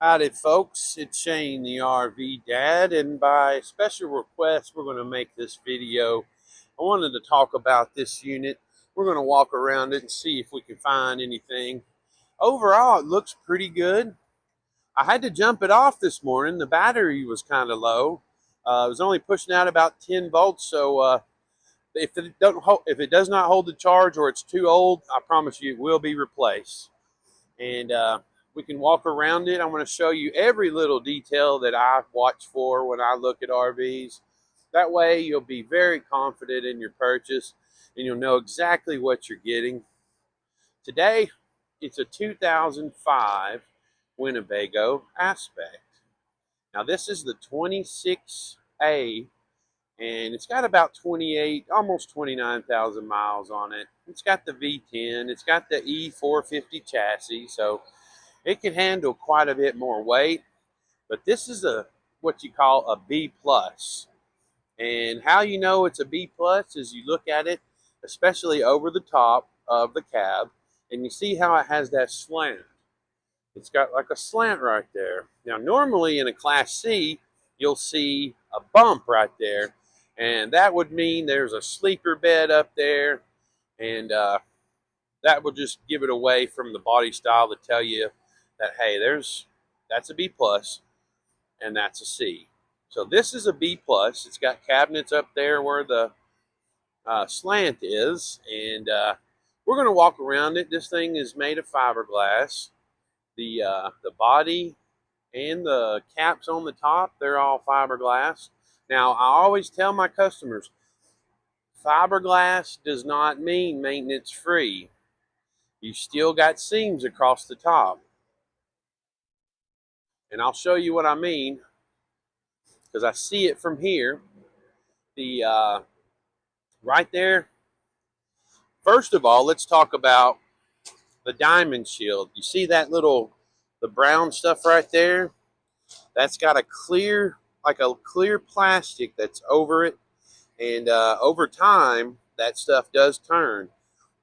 Howdy, folks. It's Shane, the RV Dad, and by special request, we're going to make this video. I wanted to talk about this unit. We're going to walk around it and see if we can find anything. Overall, it looks pretty good. I had to jump it off this morning. The battery was kind of low. It was only pushing out about 10 volts, so if it does not hold the charge or it's too old, I promise you it will be replaced. And we can walk around it. I'm going to show you every little detail that I watch for when I look at RVs. That way you'll be very confident in your purchase and you'll know exactly what you're getting. Today, it's a 2005 Winnebago Aspect. Now this is the 26A, and it's got about 28, almost 29,000 miles on it. It's got the V10, it's got the E450 chassis, so it can handle quite a bit more weight. But this is a what you call a B plus. And how you know it's a B plus is you look at it, especially over the top of the cab, and you see how it has that slant. It's got like a slant right there. Now, normally in a Class C, you'll see a bump right there, and that would mean there's a sleeper bed up there, and that will just give it away from the body style to tell you that, hey, that's a B plus and that's a C. So this is a B plus. It's got cabinets up there where the slant is, and we're going to walk around it. This thing is made of fiberglass. The body and the caps on the top, they're all fiberglass. Now, I always tell my customers, fiberglass does not mean maintenance free. You still got seams across the top. And I'll show you what I mean because I see it from here. The right there. First of all, let's talk about the diamond shield. You see that the brown stuff right there? That's got a clear, like a clear plastic that's over it, and over time that stuff does turn,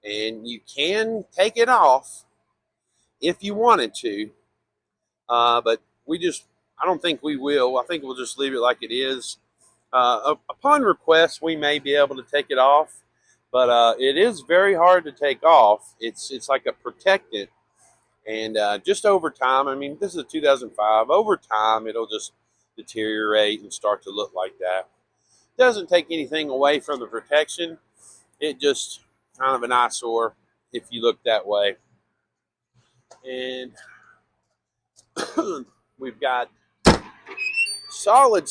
and you can take it off if you wanted to, but I don't think we will. I think we'll just leave it like it is. Upon request, we may be able to take it off, but it is very hard to take off. It's like a protectant, and just over time, I mean, this is a 2005. Over time, it'll just deteriorate and start to look like that. It doesn't take anything away from the protection. It just kind of an eyesore if you look that way. And we've got solid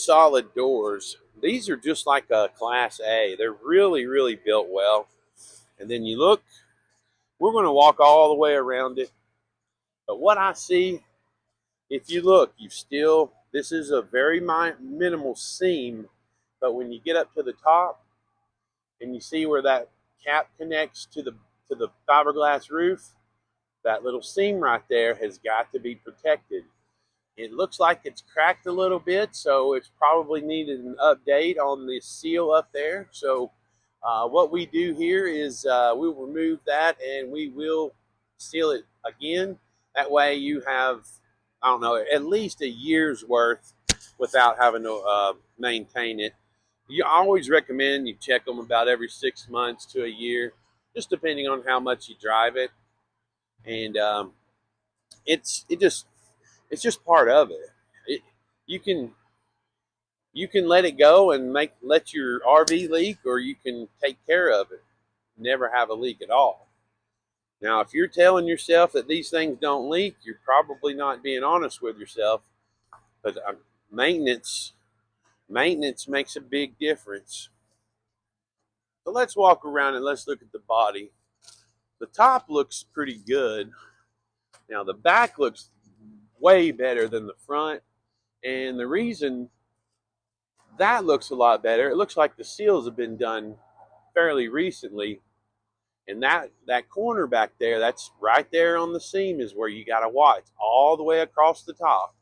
doors. These are just like a Class A. They're really built well. And then you look, we're going to walk all the way around it. But what I see, if you look, this is a very minimal seam. But when you get up to the top and you see where that cap connects to the fiberglass roof, that little seam right there has got to be protected. It looks like it's cracked a little bit, so it's probably needed an update on the seal up there. So what we do here is we'll remove that and we will seal it again. That way you have, I don't know, at least a year's worth without having to maintain it. You always recommend you check them about every 6 months to a year, just depending on how much you drive it. And it's just part of it. it you can you can let it go and let your RV leak, or you can take care of it, never have a leak at all. Now, if you're telling yourself that these things don't leak, you're probably not being honest with yourself. But maintenance makes a big difference. So let's walk around and let's look at the body. The top looks pretty good. Now the back looks way better than the front, and the reason that looks a lot better, it looks like the seals have been done fairly recently. And that corner back there, that's right there on the seam, is where you got to watch all the way across the top.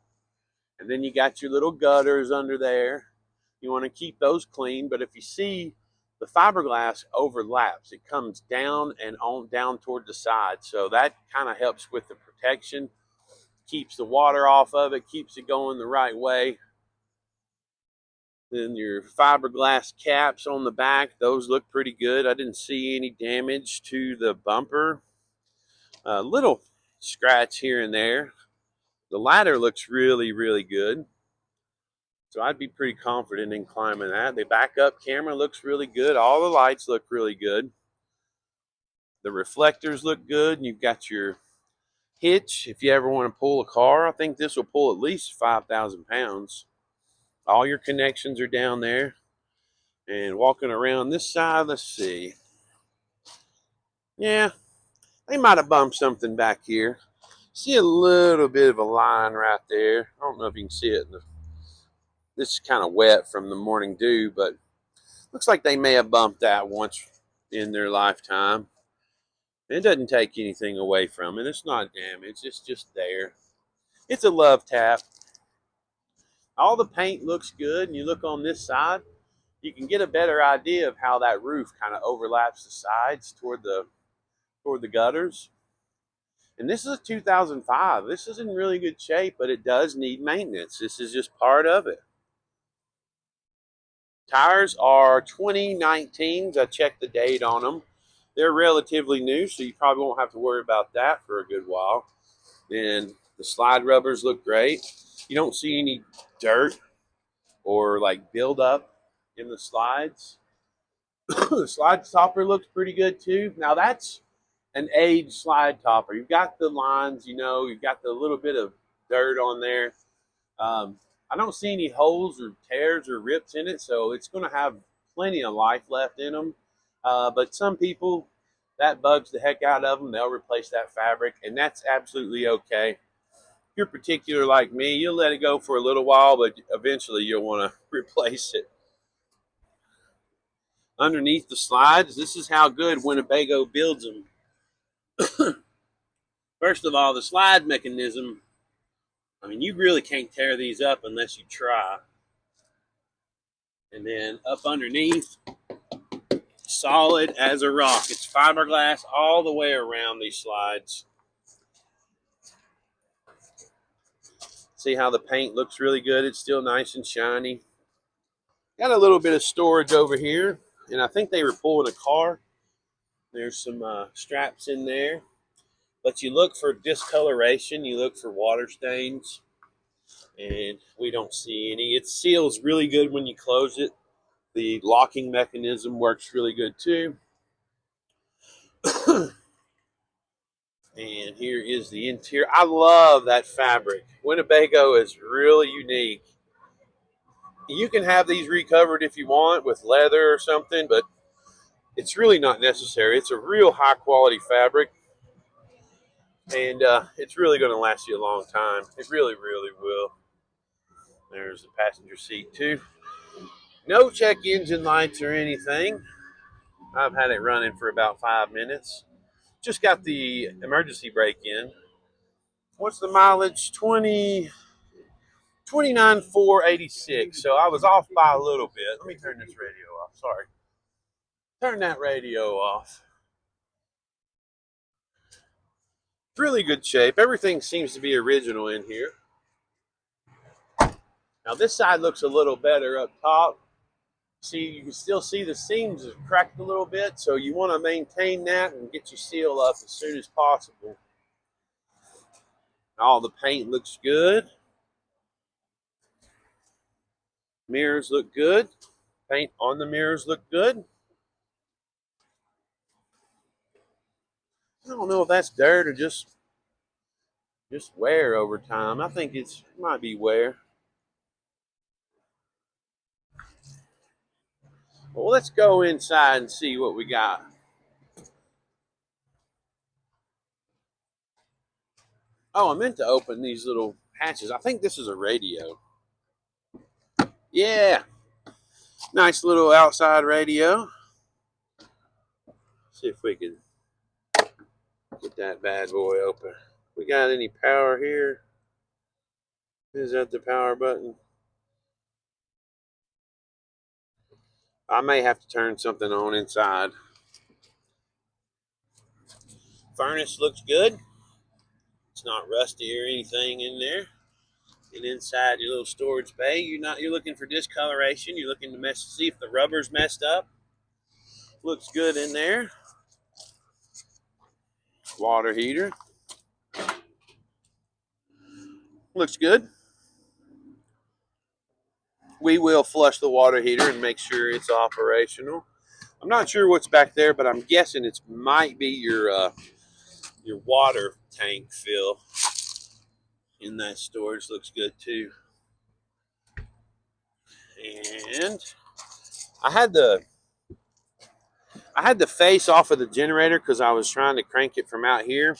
And then you got your little gutters under there. You want to keep those clean. But if you see, the fiberglass overlaps. It comes down and on down toward the side. So that kind of helps with the protection. keeps the water off of it, keeps it going the right way. Then your fiberglass caps on the back, those look pretty good. I didn't see any damage to the bumper. A little scratch here and there. The ladder looks really, really good. So I'd be pretty confident in climbing that. The backup camera looks really good. All the lights look really good. The reflectors look good. And you've got your hitch. If you ever want to pull a car, I think this will pull at least 5,000 pounds. All your connections are down there. And walking around this side, let's see. Yeah, they might have bumped something back here. See a little bit of a line right there. I don't know if you can see it. This is kind of wet from the morning dew, but looks like they may have bumped that once in their lifetime. It doesn't take anything away from it. It's not damaged. It's just there. It's a love tap. All the paint looks good, and you look on this side, you can get a better idea of how that roof kind of overlaps the sides toward the gutters. And this is a 2005. This is in really good shape, but it does need maintenance. This is just part of it. Tires are 2019s. I checked the date on them. They're relatively new, so you probably won't have to worry about that for a good while. And the slide rubbers look great. You don't see any dirt or like buildup in the slides. The slide topper looks pretty good too. Now that's an aged slide topper. You've got the lines, you've got the little bit of dirt on there. I don't see any holes or tears or rips in it, so it's going to have plenty of life left in them. But some people, that bugs the heck out of them. They'll replace that fabric, and that's absolutely okay. If you're particular like me, you'll let it go for a little while, but eventually you'll want to replace it. Underneath the slides, this is how good Winnebago builds them. First of all, the slide mechanism, I mean, you really can't tear these up unless you try. And then up underneath, solid as a rock. It's fiberglass all the way around these slides. See how the paint looks really good? It's still nice and shiny. Got a little bit of storage over here, and I think they were pulling a car. There's some straps in there. But you look for discoloration, you look for water stains, and we don't see any. It seals really good when you close it. The locking mechanism works really good too. And here is the interior. I love that fabric. Winnebago is really unique. You can have these recovered if you want with leather or something, but it's really not necessary. It's a real high quality fabric, and it's really going to last you a long time. It really, really will. There's the passenger seat too. No check engine lights or anything. I've had it running for about 5 minutes. Just got the emergency brake in. What's the mileage? 29,486. So I was off by a little bit. Let me turn this radio off. Sorry. Turn that radio off. It's really good shape. Everything seems to be original in here. Now this side looks a little better up top. See, you can still see the seams have cracked a little bit, so you want to maintain that and get your seal up as soon as possible. All the paint looks good. Mirrors look good. Paint on the mirrors look good. I don't know if that's dirt or just wear over time. I think it might be wear. Well, let's go inside and see what we got. Oh, I meant to open these little hatches. I think this is a radio. Yeah. Nice little outside radio. See if we can get that bad boy open. We got any power here? Is that the power button? I may have to turn something on inside. Furnace looks good. It's not rusty or anything in there. And inside your little storage bay, you're looking for discoloration. You're looking to see if the rubber's messed up. Looks good in there. Water heater. Looks good. We will flush the water heater and make sure it's operational. I'm not sure what's back there, but I'm guessing it might be your water tank fill in that storage. Looks good too. And I had the face off of the generator because I was trying to crank it from out here,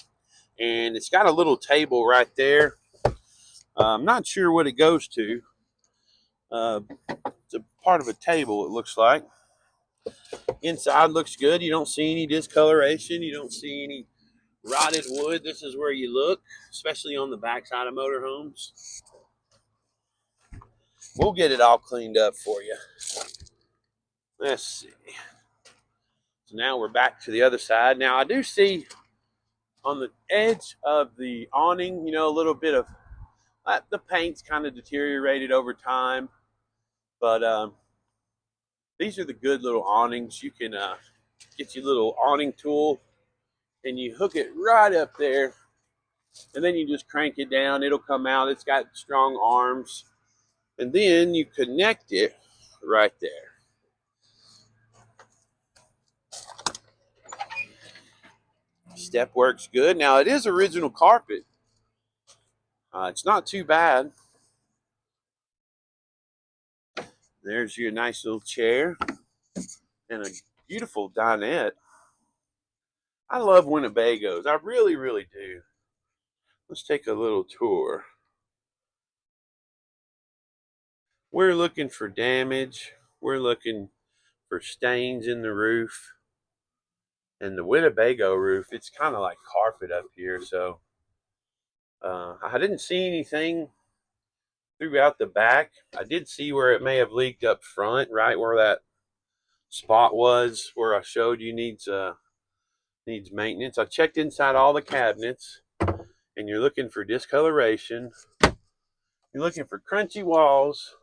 and it's got a little table right there. I'm not sure what it goes to. It's a part of a table, it looks like. Inside looks good. You don't see any discoloration. You don't see any rotted wood. This is where you look, especially on the backside of motorhomes. We'll get it all cleaned up for you. Let's see. So now we're back to the other side. Now I do see on the edge of the awning, a little bit of the paint's kind of deteriorated over time, but these are the good little awnings. You can get your little awning tool and you hook it right up there, and then you just crank it down. It'll come out. It's got strong arms, and then you connect it right there. Step works good. Now it is original carpet. It's not too bad. There's your nice little chair and a beautiful dinette. I love Winnebagos. I really, really do. Let's take a little tour. We're looking for damage. We're looking for stains in the roof. And the Winnebago roof, it's kind of like carpet up here. So I didn't see anything throughout the back. I did see where it may have leaked up front, right where that spot was where I showed you needs maintenance. I checked inside all the cabinets, and you're looking for discoloration. You're looking for crunchy walls,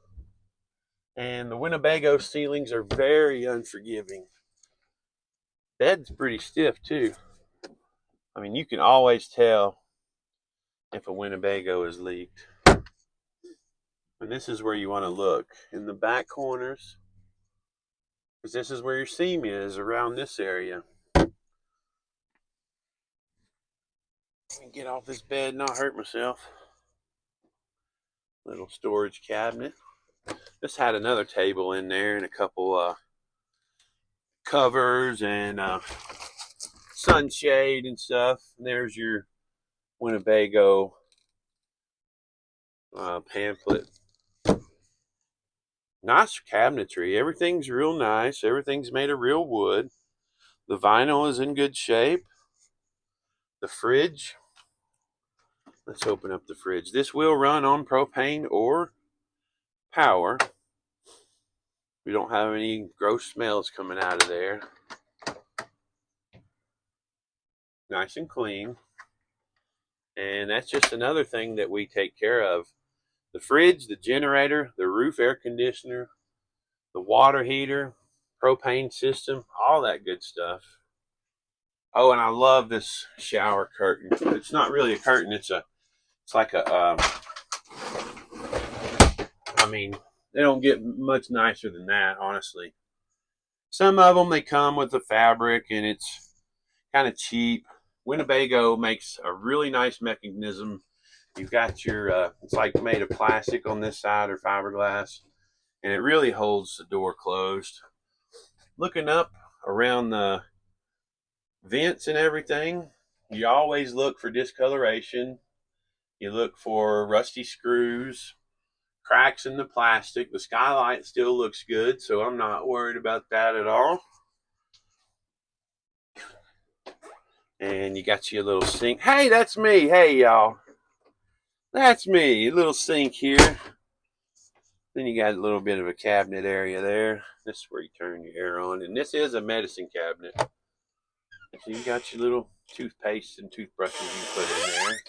and the Winnebago ceilings are very unforgiving. Bed's pretty stiff too. I mean, you can always tell if a Winnebago is leaked. And this is where you want to look, in the back corners, because this is where your seam is, around this area. Let me get off this bed and not hurt myself. Little storage cabinet. This had another table in there and a couple covers and sunshade and stuff. And there's your Winnebago pamphlet. Nice cabinetry. Everything's real nice. Everything's made of real wood. The vinyl is in good shape. The fridge. Let's open up the fridge. This will run on propane or power. We don't have any gross smells coming out of there. Nice and clean. And that's just another thing that we take care of. The fridge, the generator, the roof air conditioner, the water heater, propane system, all that good stuff. Oh, and I love this shower curtain. It's not really a curtain. It's like a, I mean, they don't get much nicer than that, honestly. Some of them, they come with the fabric and it's kind of cheap. Winnebago makes a really nice mechanism. You've got your, it's like made of plastic on this side or fiberglass, and it really holds the door closed. Looking up around the vents and everything, you always look for discoloration. You look for rusty screws, cracks in the plastic. The skylight still looks good, so I'm not worried about that at all. And you got your little sink. Hey, that's me. Hey, y'all. That's me. A little sink here. Then you got a little bit of a cabinet area there. This is where you turn your air on. And this is a medicine cabinet. So you got your little toothpaste and toothbrushes you put in there.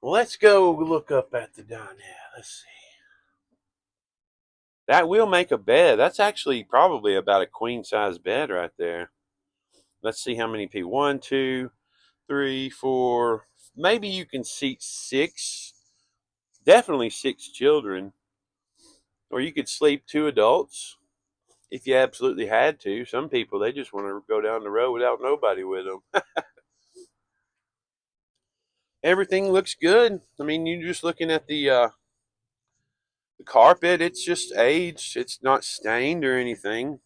Well, let's go look up at the dining. Let's see. That will make a bed. That's actually probably about a queen size bed right there. Let's see how many people. 1, 2, 3, 4. Maybe you can seat 6. Definitely 6 children. Or you could sleep 2 adults if you absolutely had to. Some people, they just want to go down the road without nobody with them. Everything looks good. I mean, you're just looking at the carpet. It's just aged. It's not stained or anything.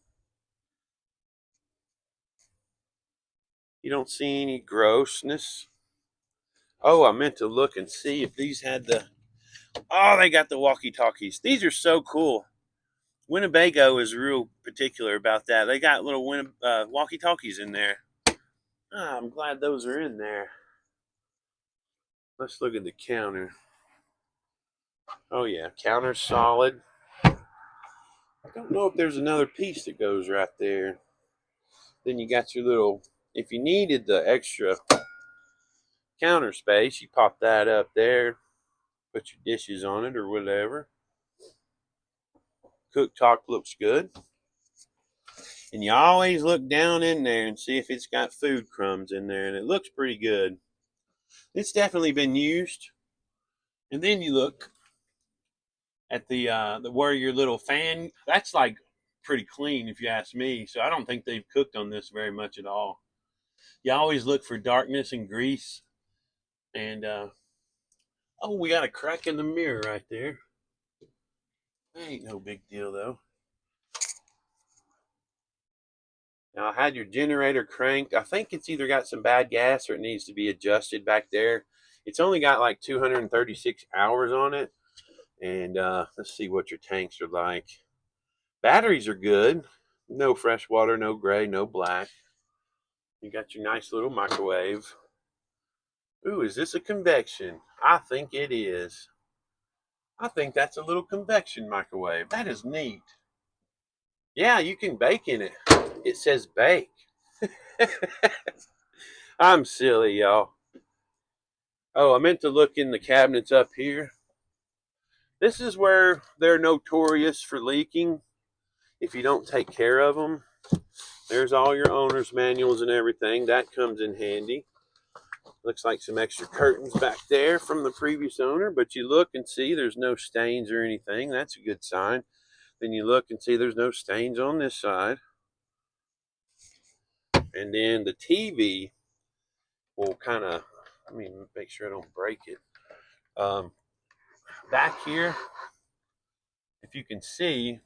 You don't see any grossness. Oh, I meant to look and see if these had the. Oh, they got the walkie-talkies. These are so cool. Winnebago is real particular about that. They got little walkie-talkies in there. Ah, I'm glad those are in there. Let's look at the counter. Oh yeah, counter's solid. I don't know if there's another piece that goes right there. Then you got your little. If you needed the extra counter space, you pop that up there, put your dishes on it or whatever. Cooktop looks good. And you always look down in there and see if it's got food crumbs in there, and it looks pretty good. It's definitely been used. And then you look at the where your little fan, that's like pretty clean if you ask me. So I don't think they've cooked on this very much at all. You always look for darkness and grease. And oh, we got a crack in the mirror right there. That ain't no big deal though. Now I had your generator cranked. I think it's either got some bad gas or it needs to be adjusted back there. It's only got like 236 hours on it. And let's see what your tanks are like. Batteries are good. No fresh water, no gray, no black. You got your nice little microwave. Ooh, is this a convection? I think it is. I think that's a little convection microwave. That is neat. Yeah, you can bake in it. It says bake. I'm silly, y'all. Oh, I meant to look in the cabinets up here. This is where they're notorious for leaking if you don't take care of them. There's all your owner's manuals and everything. That comes in handy. Looks like some extra curtains back there from the previous owner, but you look and see there's no stains or anything. That's a good sign. Then you look and see there's no stains on this side. And then the TV will kind of, let me make sure I don't break it. Back here, if you can see,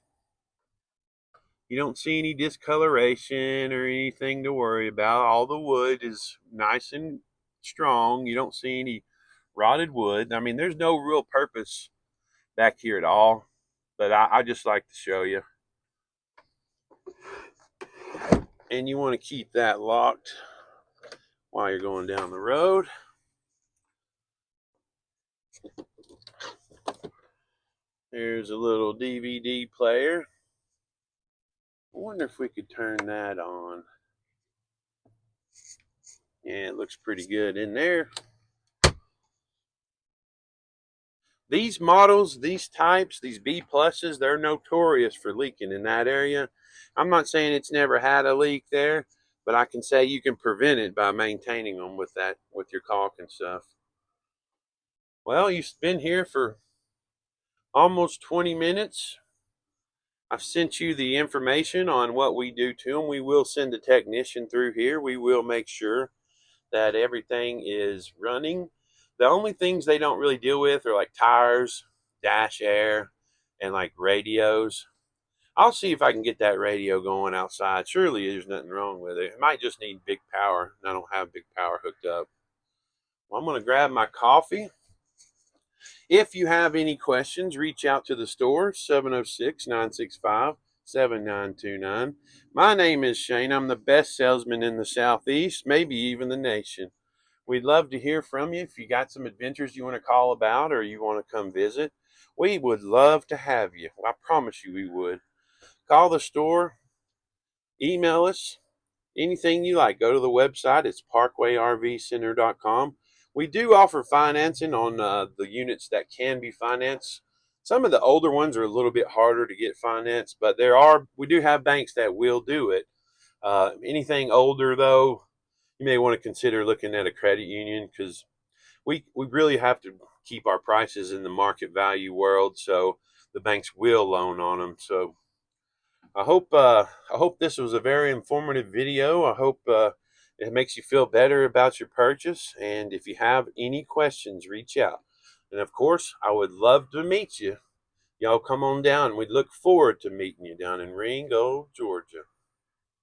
you don't see any discoloration or anything to worry about. All the wood is nice and strong. You don't see any rotted wood. I mean, there's no real purpose back here at all, but I just like to show you. And you want to keep that locked while you're going down the road. There's a little DVD player. I wonder if we could turn that on. Yeah, it looks pretty good in there. These models, these types, these B pluses, they're notorious for leaking in that area. I'm not saying it's never had a leak there, but I can say you can prevent it by maintaining them with that, with your caulk and stuff. Well, you've been here for almost 20 minutes. I've sent you the information on what we do to them. We will send a technician through here. We will make sure that everything is running. The only things they don't really deal with are like tires, dash air, and like radios. I'll see if I can get that radio going outside. Surely there's nothing wrong with it. It might just need big power. I don't have big power hooked up. Well, I'm going to grab my coffee. If you have any questions, reach out to the store, 706-965-7929. My name is Shane. I'm the best salesman in the Southeast, maybe even the nation. We'd love to hear from you. If you got some adventures you want to call about or you want to come visit, we would love to have you. I promise you we would. Call the store, email us, anything you like. Go to the website. It's parkway rv center.com. We do offer financing on the units that can be financed. Some of the older ones are a little bit harder to get financed, but we do have banks that will do it. Anything older though, you may want to consider looking at a credit union, because we really have to keep our prices in the market value world, so the banks will loan on them. So I hope this was a very informative video. I hope it makes you feel better about your purchase. And if you have any questions, reach out. And of course, I would love to meet you. Y'all come on down. We'd look forward to meeting you down in Ringo, Georgia.